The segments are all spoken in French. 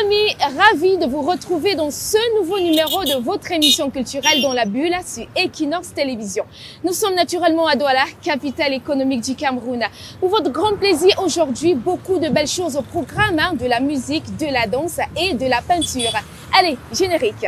amis, ravi de vous retrouver dans ce nouveau numéro de votre émission culturelle dans la bulle sur Equinox Télévision. Nous sommes naturellement à Douala, capitale économique du Cameroun. Pour votre grand plaisir aujourd'hui, beaucoup de belles choses au programme, de la musique, de la danse et de la peinture. Allez, générique.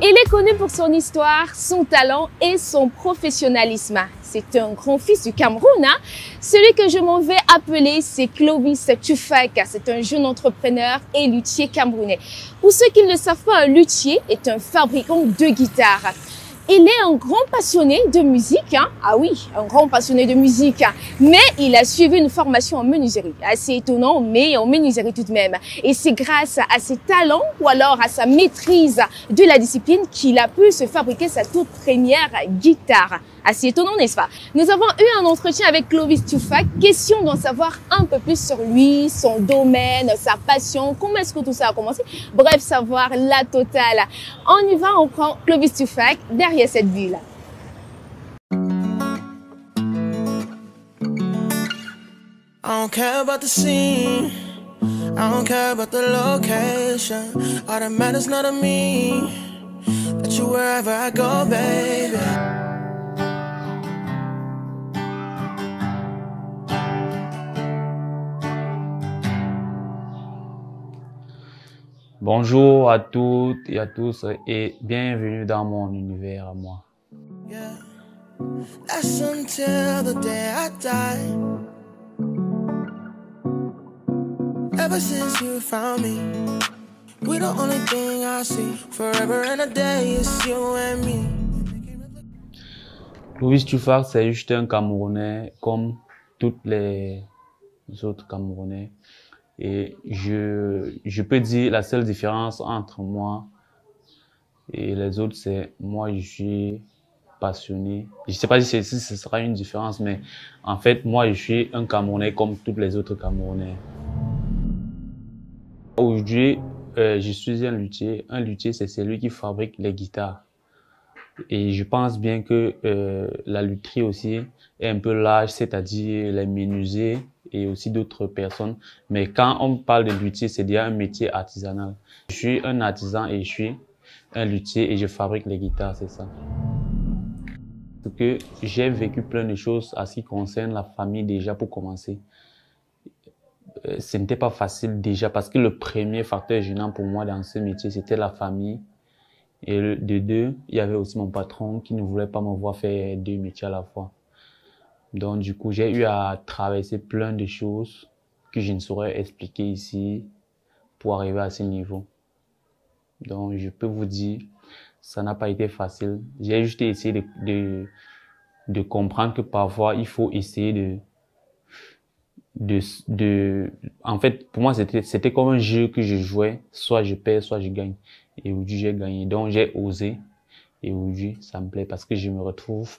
Il est connu pour son histoire, son talent et son professionnalisme. C'est un grand fils du Cameroun. Celui que je m'en vais appeler, c'est Clovis Tufak. C'est un jeune entrepreneur et luthier camerounais. Pour ceux qui ne le savent pas, un luthier est un fabricant de guitares. Il est un grand passionné de musique, Ah oui, un grand passionné de musique. Mais il a suivi une formation en menuiserie. Assez étonnant, mais en menuiserie tout de même. Et c'est grâce à ses talents ou alors à sa maîtrise de la discipline qu'il a pu se fabriquer sa toute première guitare. Assez étonnant, n'est-ce pas? Nous avons eu un entretien avec Clovis Tufak. Question d'en savoir un peu plus sur lui, son domaine, sa passion, comment est-ce que tout ça a commencé. Bref, savoir la totale. On y va, on prend Clovis Tufak derrière cette ville. I don't care about the scene, I don't care about the location. All that matters not to me, that you wherever I go, baby. Bonjour à toutes et à tous et bienvenue dans mon univers à moi. Yeah, that's until the day I die. Ever since you found me, we the only thing I see. Forever and a day, it's you and me. Clovis Tufak, c'est juste un Camerounais comme tous les autres Camerounais. Et je peux dire la seule différence entre moi et les autres, c'est moi, je suis passionné. Je ne sais pas si ce sera une différence, mais en fait, moi, je suis un Camerounais comme tous les autres Camerounais. Aujourd'hui, je suis un luthier. Un luthier, c'est celui qui fabrique les guitares. Et je pense bien que la lutherie aussi est un peu large, c'est-à-dire les menuisiers et aussi d'autres personnes. Mais quand on parle de luthier, c'est déjà un métier artisanal. Je suis un artisan et je suis un luthier et je fabrique les guitares, c'est ça. Parce que j'ai vécu plein de choses à ce qui concerne la famille déjà pour commencer. Ce n'était pas facile déjà parce que le premier facteur gênant pour moi dans ce métier, c'était la famille. Et de deux, il y avait aussi mon patron qui ne voulait pas me voir faire deux métiers à la fois. Donc du coup, j'ai eu à traverser plein de choses que je ne saurais expliquer ici pour arriver à ce niveau. Donc je peux vous dire, ça n'a pas été facile. J'ai juste essayé de comprendre que parfois, il faut essayer en fait, pour moi, c'était comme un jeu que je jouais. Soit je perds, soit je gagne. Et aujourd'hui, j'ai gagné. Donc, j'ai osé. Et aujourd'hui, ça me plaît parce que je me retrouve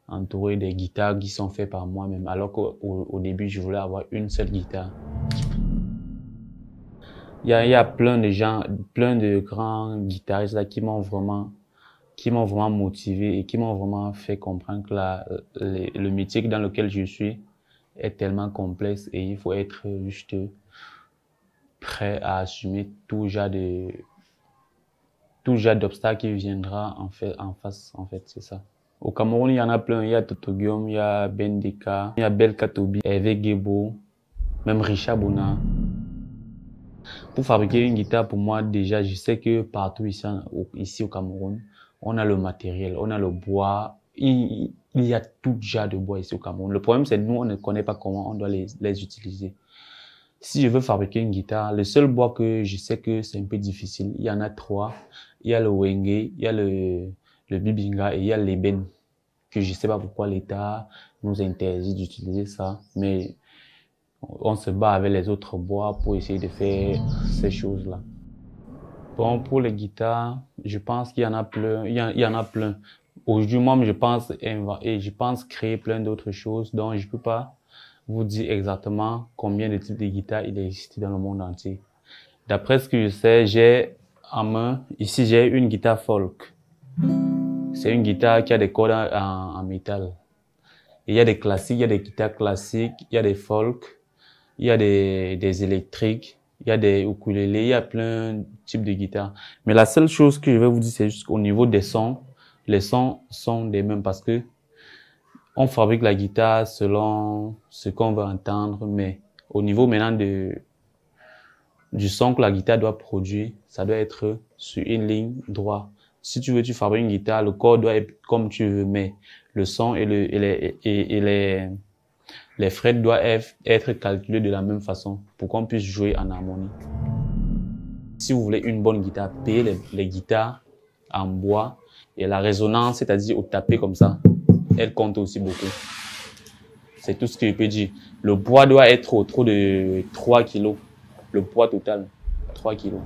entouré des guitares qui sont faites par moi-même. Alors qu'au début, je voulais avoir une seule guitare. Il y a plein de gens, plein de grands guitaristes là qui m'ont vraiment motivé et qui m'ont vraiment fait comprendre que le métier dans lequel je suis est tellement complexe et il faut être juste prêt à assumer tout genre d'obstacles qui viendra en face, c'est ça. Au Cameroun, il y en a plein. Il y a Totogium, il y a Bendeka, il y a Belkatobi, Hervé Gebo, même Richard Bona. Pour fabriquer une guitare, pour moi, déjà, je sais que partout ici au Cameroun, on a le matériel, on a le bois. Il y a tout genre de bois ici au Cameroun. Le problème, c'est que nous, on ne connaît pas comment on doit les utiliser. Si je veux fabriquer une guitare, le seul bois que je sais que c'est un peu difficile, il y en a trois. Il y a le wenge, il y a le bibinga et il y a l'ébène. Que je sais pas pourquoi l'État nous interdit d'utiliser ça, mais on se bat avec les autres bois pour essayer de faire ces choses-là. Bon, pour les guitares, je pense qu'il y en a plein. Il y en a plein. Aujourd'hui, moi, je pense créer plein d'autres choses. Donc, je peux pas vous dire exactement combien de types de guitares il existe dans le monde entier. D'après ce que je sais, j'ai en main, ici, j'ai une guitare folk. C'est une guitare qui a des cordes en métal. Et il y a des classiques, il y a des guitares classiques, il y a des folk, il y a des électriques, il y a des ukulélés, il y a plein de types de guitares. Mais la seule chose que je vais vous dire, c'est juste qu'au niveau des sons, les sons sont les mêmes parce que on fabrique la guitare selon ce qu'on veut entendre, mais au niveau maintenant du son que la guitare doit produire, ça doit être sur une ligne droite. Si tu veux, tu fabriques une guitare, le corps doit être comme tu veux, mais le son et les frets doivent être calculés de la même façon pour qu'on puisse jouer en harmonie. Si vous voulez une bonne guitare, payez les guitares en bois et la résonance, c'est-à-dire au taper comme ça, elle compte aussi beaucoup. C'est tout ce que je peux dire. Le poids doit être autour de 3 kilos. Le poids total, 3 kilos.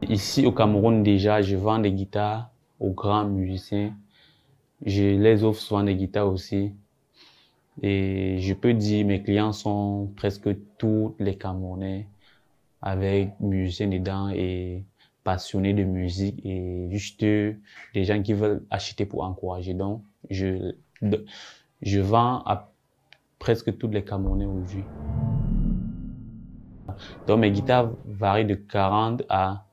Ici au Cameroun déjà, je vends des guitares aux grands musiciens. Je les offre souvent des guitares aussi. Et je peux dire, mes clients sont presque tous les Camerounais avec musiciens dedans et passionnés de musique et juste des gens qui veulent acheter pour encourager. Donc, je vends à presque tous les Camerounais aujourd'hui. Donc, mes guitares varient de 40 à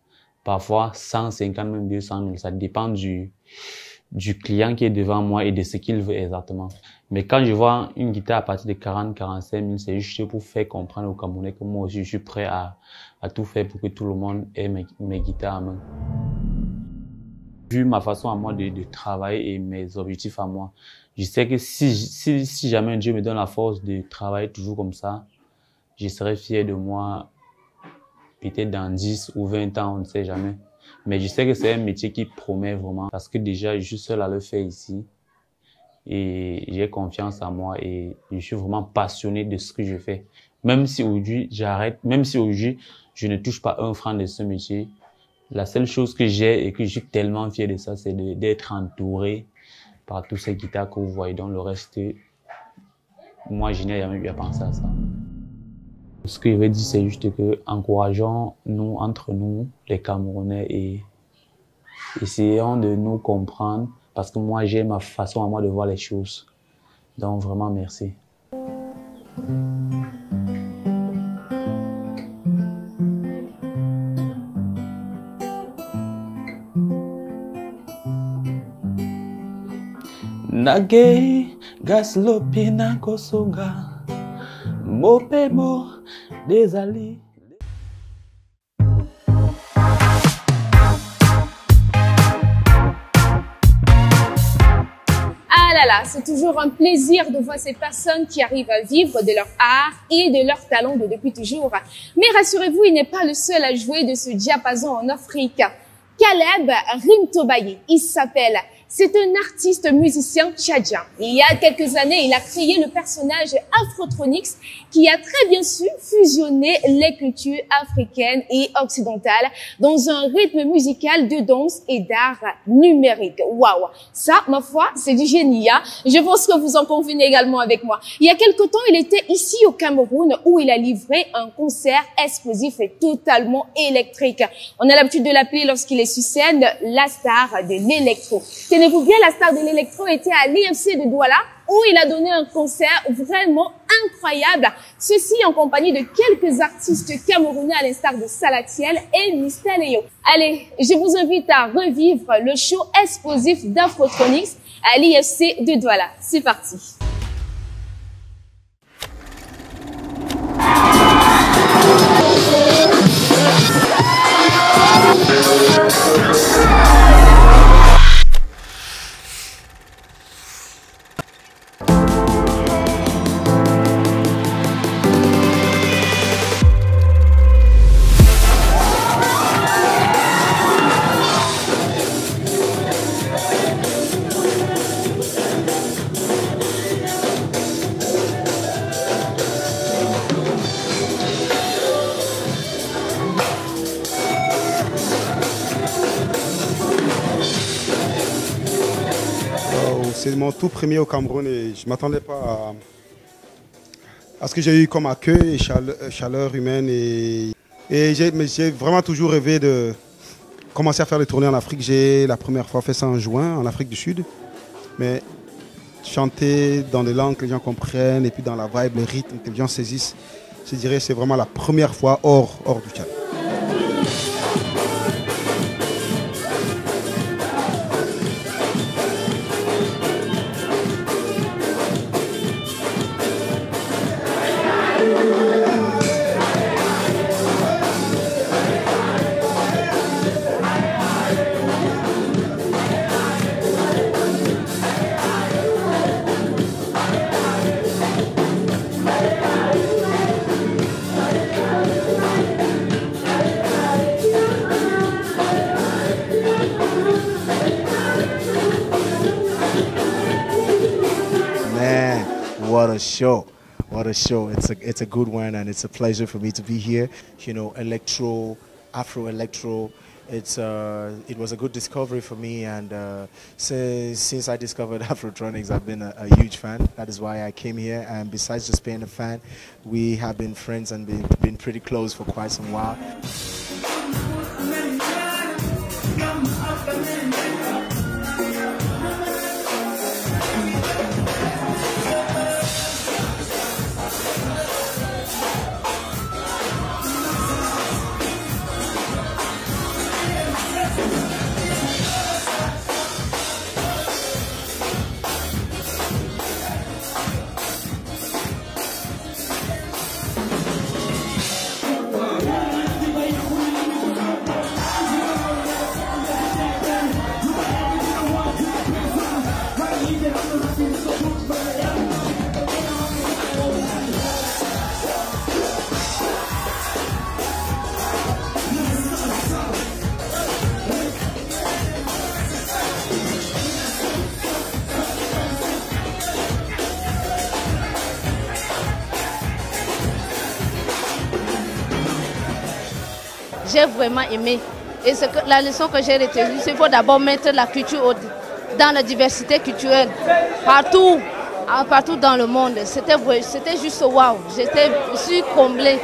parfois 150, même 200 000. Ça dépend du client qui est devant moi et de ce qu'il veut exactement. Mais quand je vois une guitare à partir de 40, 45 000, c'est juste pour faire comprendre aux Camerounais que moi aussi, je suis prêt à tout faire pour que tout le monde ait mes guitares à main. Vu ma façon à moi de travailler et mes objectifs à moi, je sais que si jamais Dieu me donne la force de travailler toujours comme ça, je serai fier de moi peut-être dans 10 ou 20 ans, on ne sait jamais. Mais je sais que c'est un métier qui promet vraiment parce que déjà, je suis seul à le faire ici. Et j'ai confiance en moi et je suis vraiment passionné de ce que je fais. Même si aujourd'hui, j'arrête, même si aujourd'hui, je ne touche pas un franc de ce métier, la seule chose que j'ai et que je suis tellement fier de ça, c'est d'être entouré par tous ces guitares que vous voyez. Donc le reste, moi, je n'ai jamais eu à penser à ça. Ce que je veux dire, c'est juste que encourageons-nous entre nous, les Camerounais, et essayons de nous comprendre parce que moi, j'ai ma façon à moi de voir les choses. Donc, vraiment, merci. Nage gaslopi na kosonga mopemo désolé. Ah là là, c'est toujours un plaisir de voir ces personnes qui arrivent à vivre de leur art et de leur talent depuis toujours. Mais rassurez-vous, il n'est pas le seul à jouer de ce diapason en Afrique. Caleb Rimtobaye, il s'appelle. C'est un artiste musicien tchadien. Il y a quelques années, il a créé le personnage Afrotronix qui a très bien su fusionner les cultures africaines et occidentales dans un rythme musical de danse et d'art numérique. Waouh! Ça, ma foi, c'est du génie, hein? Je pense que vous en convenez également avec moi. Il y a quelque temps, il était ici au Cameroun où il a livré un concert explosif et totalement électrique. On a l'habitude de l'appeler lorsqu'il est sur scène la star de l'électro. Tenez-vous bien, la star de l'électro était à l'IMC de Douala où il a donné un concert vraiment incroyable. Ceci en compagnie de quelques artistes camerounais à l'instar de Salatiel et Mr. Léo. Allez, je vous invite à revivre le show explosif d'Afrotronix à l'IMC de Douala. C'est parti. C'est mon tout premier au Cameroun et je ne m'attendais pas à ce que j'ai eu comme accueil et chaleur humaine. Mais j'ai vraiment toujours rêvé de commencer à faire des tournées en Afrique. J'ai la première fois fait ça en juin, en Afrique du Sud. Mais chanter dans des langues que les gens comprennent et puis dans la vibe, les rythmes que les gens saisissent, je dirais que c'est vraiment la première fois hors du Tchad. What a show. What a show. It's a good one and it's a pleasure for me to be here. You know, electro, Afro-electro, it was a good discovery for me, and since I discovered Afrotronics, I've been a huge fan. That is why I came here, and besides just being a fan, we have been friends and been pretty close for quite some while. J'ai vraiment aimé. Et la leçon que j'ai retenue, c'est qu'il faut d'abord mettre la culture dans la diversité culturelle. Partout dans le monde. C'était juste waouh. Je suis comblée.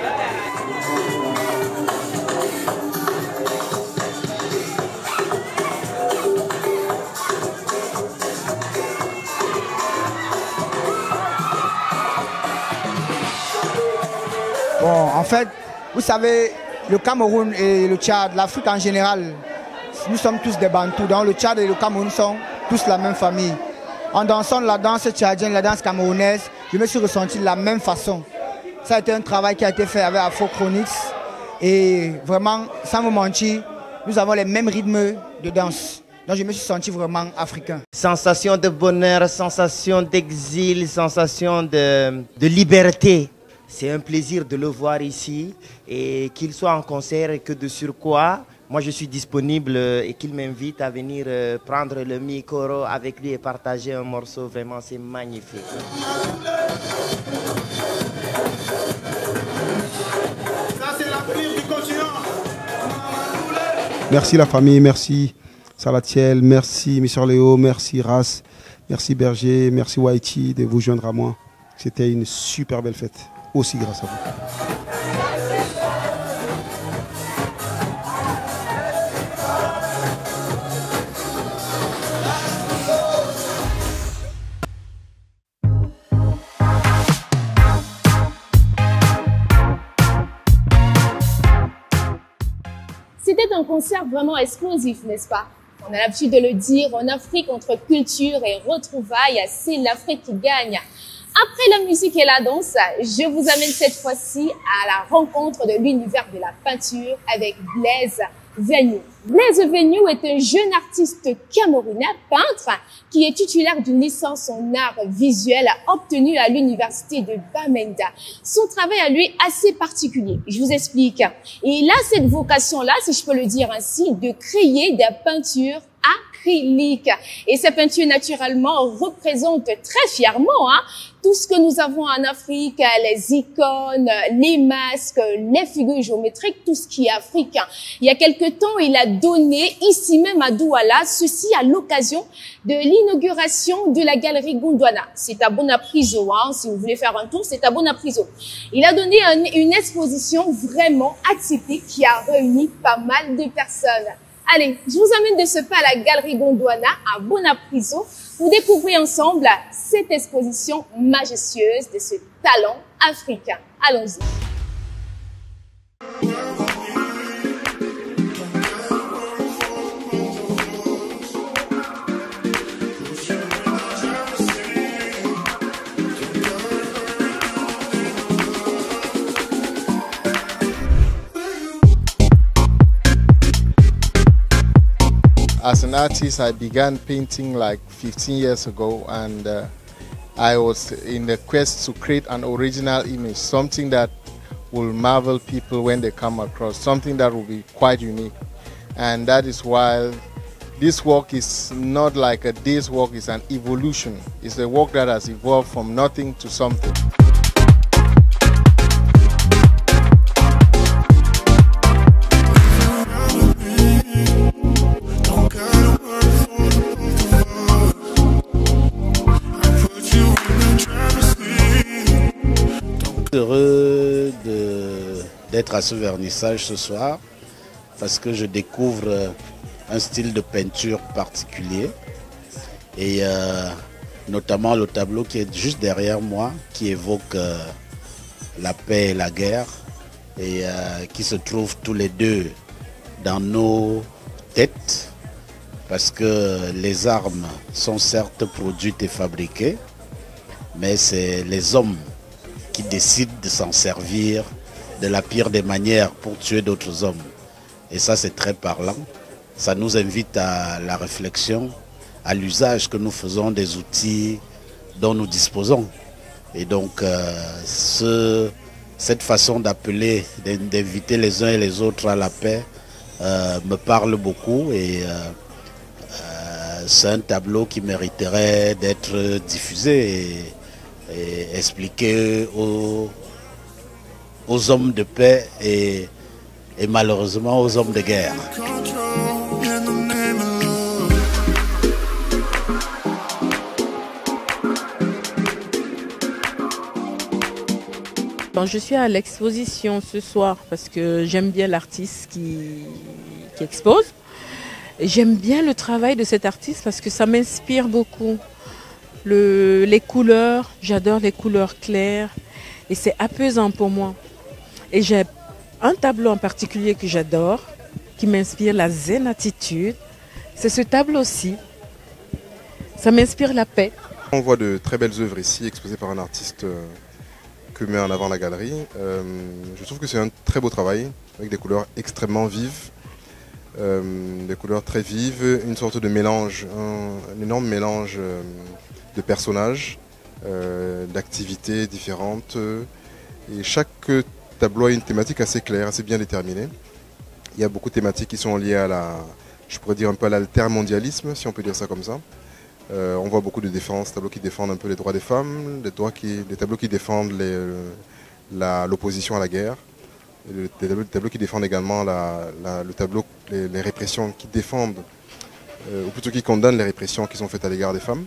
Bon, en fait, vous savez, le Cameroun et le Tchad, l'Afrique en général, nous sommes tous des Bantous. Donc le Tchad et le Cameroun sont tous la même famille. En dansant la danse tchadienne, la danse camerounaise, je me suis ressenti de la même façon. Ça a été un travail qui a été fait avec Afrotronics. Et vraiment, sans vous mentir, nous avons les mêmes rythmes de danse. Donc je me suis senti vraiment africain. Sensation de bonheur, sensation d'exil, sensation de liberté. C'est un plaisir de le voir ici et qu'il soit en concert et que de surcroît, moi je suis disponible et qu'il m'invite à venir prendre le micro avec lui et partager un morceau. Vraiment, c'est magnifique. Ça, c'est l'avenir du continent. Merci la famille, merci Salatiel, merci Mister Léo, merci Ras, merci Berger, merci Whitey de vous joindre à moi. C'était une super belle fête. Aussi grâce à vous. C'était un concert vraiment explosif, n'est-ce pas? On a l'habitude de le dire, en Afrique, entre culture et retrouvailles, c'est l'Afrique qui gagne. Après la musique et la danse, je vous amène cette fois-ci à la rencontre de l'univers de la peinture avec Blaise Venue. Blaise Venue est un jeune artiste camerounais peintre qui est titulaire d'une licence en art visuel obtenue à l'université de Bamenda. Son travail à lui est assez particulier. Je vous explique. Et il a cette vocation-là, si je peux le dire ainsi, de créer des peintures acrylique. Et ces peintures, naturellement, représentent très fièrement tout ce que nous avons en Afrique, les icônes, les masques, les figures géométriques, tout ce qui est africain. Il y a quelque temps, il a donné, ici même à Douala, ceci à l'occasion de l'inauguration de la galerie Gondwana. C'est à Bonapriso, si vous voulez faire un tour, c'est à Bonapriso. Il a donné une exposition vraiment atypique qui a réuni pas mal de personnes. Allez, je vous amène de ce pas à la galerie Gondwana à Bonapriso pour découvrir ensemble cette exposition majestueuse de ce talent africain. Allons-y. As an artist, I began painting like 15 years ago, and I was in the quest to create an original image, something that will marvel people when they come across, something that will be quite unique. And that is why this work is not like a day's work, it's an evolution. It's a work that has evolved from nothing to something. Heureux d'être à ce vernissage ce soir parce que je découvre un style de peinture particulier et notamment le tableau qui est juste derrière moi qui évoque la paix et la guerre et qui se trouvent tous les deux dans nos têtes parce que les armes sont certes produites et fabriquées mais c'est les hommes qui décident de s'en servir de la pire des manières pour tuer d'autres hommes. Et ça, c'est très parlant. Ça nous invite à la réflexion, à l'usage que nous faisons des outils dont nous disposons. Et donc, cette façon d'appeler, d'inviter les uns et les autres à la paix, me parle beaucoup. Et c'est un tableau qui mériterait d'être diffusé et expliquer aux hommes de paix et malheureusement aux hommes de guerre. Je suis à l'exposition ce soir parce que j'aime bien l'artiste qui expose. J'aime bien le travail de cet artiste parce que ça m'inspire beaucoup. Les couleurs, j'adore les couleurs claires et c'est apaisant pour moi. Et j'ai un tableau en particulier que j'adore, qui m'inspire la zen attitude. C'est ce tableau-ci. Ça m'inspire la paix. On voit de très belles œuvres ici exposées par un artiste que met en avant la galerie. Je trouve que c'est un très beau travail avec des couleurs extrêmement vives. Des couleurs très vives, une sorte de mélange, un énorme mélange de personnages, d'activités différentes. Et chaque tableau a une thématique assez claire, assez bien déterminée. Il y a beaucoup de thématiques qui sont liées à je pourrais dire un peu à l'altermondialisme, si on peut dire ça comme ça. On voit beaucoup de défenses, tableaux qui défendent un peu les droits des femmes, des tableaux qui défendent l'opposition à la guerre, des tableaux qui défendent également les répressions, qui défendent, ou plutôt qui condamnent les répressions qui sont faites à l'égard des femmes.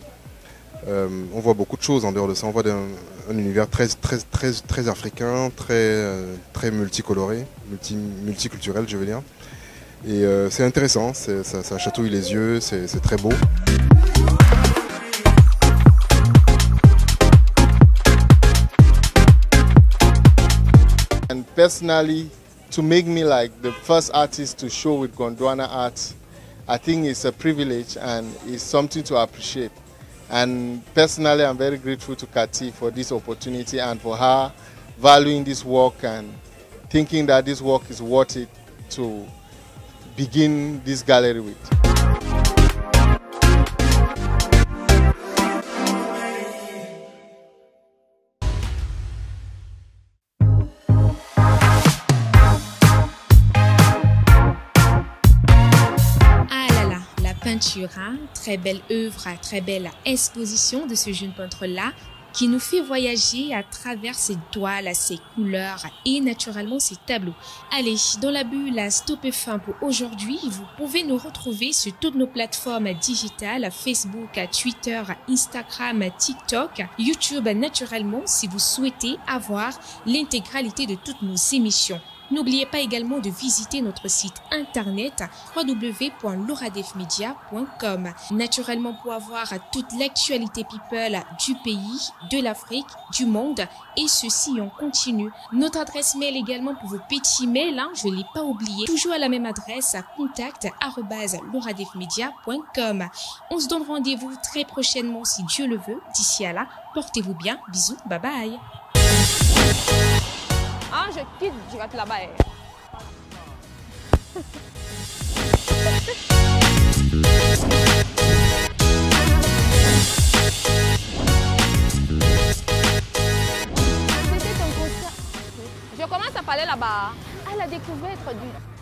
On voit beaucoup de choses en dehors de ça. On voit un univers très africain, très multicoloré, multiculturel, je veux dire. Et c'est intéressant, ça chatouille les yeux, c'est très beau. And personally, to make me like the first artist to show with Gondwana art, I think it's a privilege and it's something to appreciate. And personally, I'm very grateful to Kati for this opportunity and for her valuing this work and thinking that this work is worth it to begin this gallery with. peinture, hein? Très belle œuvre, très belle exposition de ce jeune peintre-là qui nous fait voyager à travers ses toiles, ses couleurs et naturellement ses tableaux. Allez, dans la bulle Stop F1 pour aujourd'hui, vous pouvez nous retrouver sur toutes nos plateformes digitales, Facebook, Twitter, Instagram, TikTok, YouTube naturellement si vous souhaitez avoir l'intégralité de toutes nos émissions. N'oubliez pas également de visiter notre site internet www.loradefmedia.com. Naturellement pour avoir toute l'actualité people du pays, de l'Afrique, du monde et ceci en continu. Notre adresse mail également pour vos petits mails, hein, je ne l'ai pas oublié. Toujours à la même adresse, contact@loradefmedia.com. On se donne rendez-vous très prochainement si Dieu le veut. D'ici à là, portez-vous bien. Bisous, bye bye. Ah, je quitte, je vais là-bas. C'était ton concert. Je commence à parler là-bas. À la découverte du...